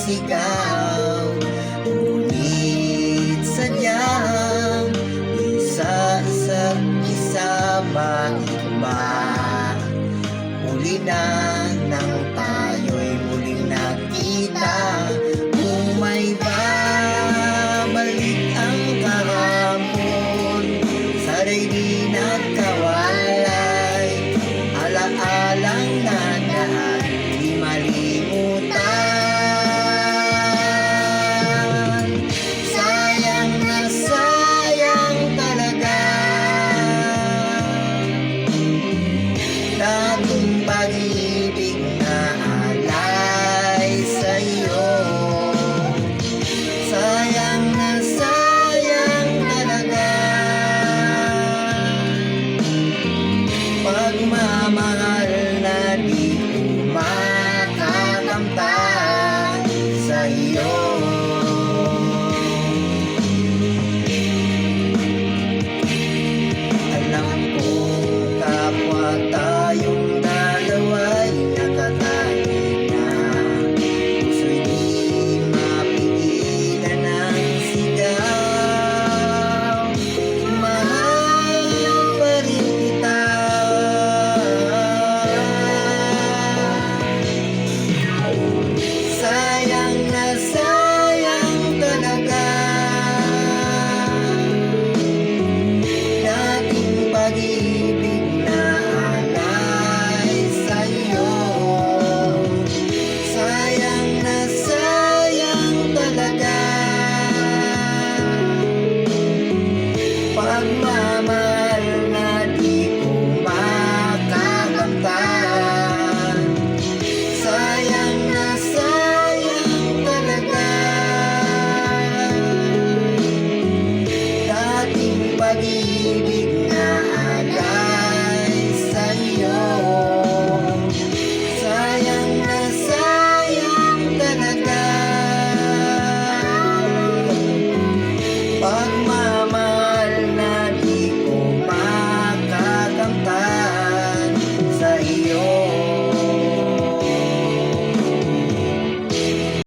sigaw. Ngunit sadyang di sa isa't isa maiba. Huli na nang tayo'y muling nakita. Kung may babalik ang kahapon, sana'y di nagkawalay. Alaalang nandaan, di malimutan. Sayang na sayang talaga dating pag-ibig na alay sa'yo. Sayang na sayang talaga pagmamahal na di ko makakamtan sa'yo. Alam ko kapwa tayong dalawa'y nakatali na. Puso'y di mapigilan ng sigaw. Mahal pa rin kita. Sayang na sayang talaga dating pag-ibig na alay sa'yo. Sayang na sayang talaga pagmamahal na di ko makakamtan. Sayang na sayang talaga dating pag-ibig na alay sa'yo. Sayang na sayang talaga pagmamahal na di ko makakamtan sa iyo.